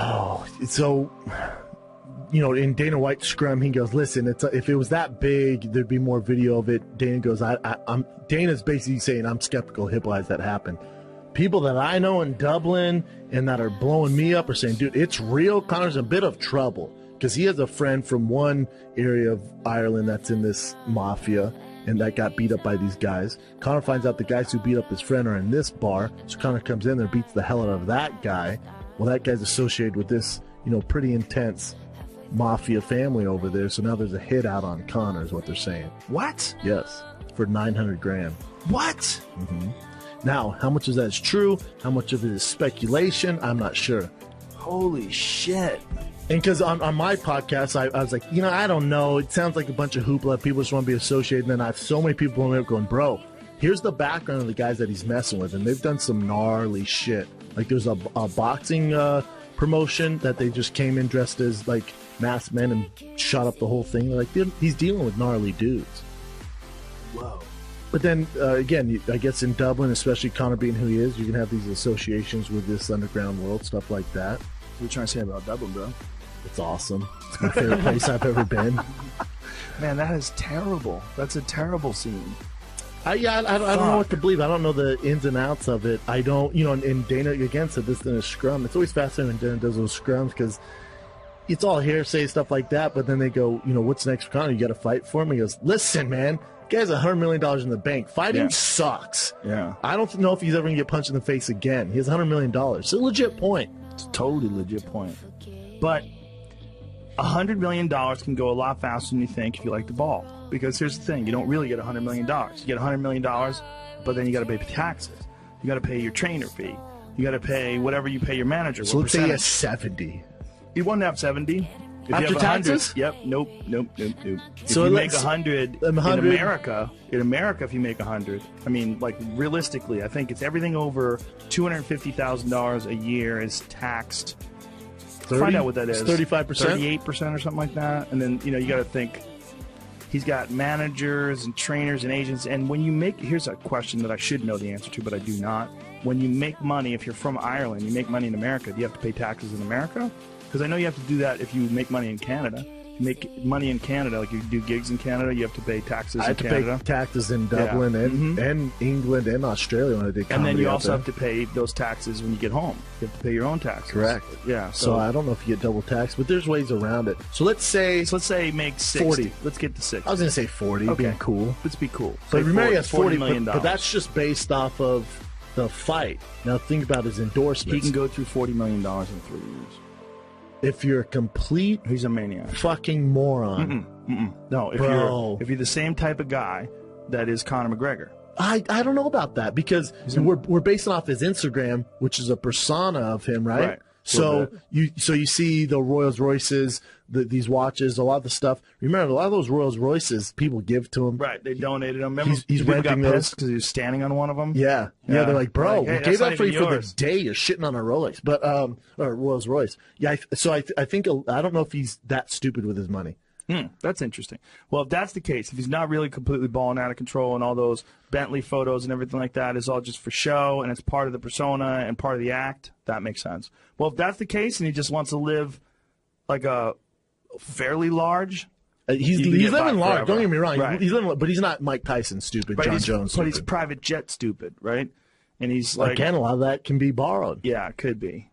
Oh, so in Dana White's scrum, he goes, "Listen, if it was that big, there'd be more video of it." Dana goes, Dana's basically saying, "I'm skeptical hip-wise that happened." People that I know in Dublin and that are blowing me up are saying, "Dude, it's real. Conor's in a bit of trouble because he has a friend from one area of Ireland that's in this mafia and that got beat up by these guys." Conor finds out the guys who beat up his friend are in this bar, so Conor comes in there and beats the hell out of that guy. Well, that guy's associated with this, pretty intense mafia family over there, so now there's a hit out on Conor is what they're saying. What? Yes, for $900,000. What? Mm-hmm. Now, how much of that is true? How much of it is speculation? I'm not sure. Holy shit. And because on my podcast, I was like, I don't know. It sounds like a bunch of hoopla. People just want to be associated. And then I have so many people in there going, bro, here's the background of the guys that he's messing with. And they've done some gnarly shit. Like there's a boxing promotion that they just came in dressed as like masked men and shot up the whole thing. Like he's dealing with gnarly dudes. Whoa. But then, again, I guess in Dublin, especially Conor being who he is, you can have these associations with this underground world, stuff like that. What are you trying to say about Dublin, bro? It's awesome. It's my favorite place I've ever been. Man, that is terrible. That's a terrible scene. I don't know what to believe. I don't know the ins and outs of it. I don't, and Dana, again, said this in a scrum. It's always fascinating when Dana does those scrums because it's all hearsay, stuff like that. But then they go, what's next for Conor? You got to fight for him? He goes, listen, man. Guy's $100 million in the bank. Fighting sucks. Yeah. I don't know if he's ever going to get punched in the face again. He has $100 million. It's a legit point. It's a totally legit point. But $100 million can go a lot faster than you think if you like the ball. Because here's the thing. You don't really get $100 million. You get $100 million, but then you got to pay taxes. You got to pay your trainer fee. You got to pay whatever you pay your manager. So let's say he has 70. He wouldn't have 70. If after you have taxes? Yep. Nope. If so you make 100 in America, if you make 100, I mean, like realistically, I think it's everything over $250,000 a year is taxed. 30? Find out what that is. 35%? 38% or something like that. And then, you got to think he's got managers and trainers and agents. And when you make, here's a question that I should know the answer to, but I do not. When you make money, if you're from Ireland, you make money in America, do you have to pay taxes in America? Because I know you have to do that if you make money in Canada. You make money in Canada, like you do gigs in Canada, you have to pay taxes in Canada. I have to pay taxes in Dublin and England and Australia when I did comedy. And then you also have to pay those taxes when you get home. You have to pay your own taxes. Correct. Yeah. So I don't know if you get double tax, but there's ways around it. So let's say make 60. 40. Let's get to 60. I was going to say 40, okay. Being cool. Let's be cool. But remember he has 40 million, but that's just based off of the fight. Now think about his endorsements. He can go through $40 million in 3 years. If you're a complete he's a maniac, fucking moron. No, if you're the same type of guy that is Conor McGregor. I don't know about that because we're basing off his Instagram, which is a persona of him, right? So you see the Rolls Royces, these watches, a lot of the stuff. Remember, a lot of those Rolls Royces people give to him. Right, they donated them. Remember, he's renting those because he was standing on one of them. Yeah. They're like, bro, like, hey, we gave that for you for the day. You're shitting on a Rolex, or Rolls Royce. Yeah, I think I don't know if he's that stupid with his money. That's interesting. Well, if that's the case, if he's not really completely balling out of control and all those Bentley photos and everything like that is all just for show and it's part of the persona and part of the act, that makes sense. Well, if that's the case and he just wants to live like a fairly large... he's living large, forever. don't get me wrong. Right. He's living, but he's not Mike Tyson stupid, John Jones stupid. But he's private jet stupid, right? And he's like... Again, a lot of that can be borrowed. Yeah, it could be.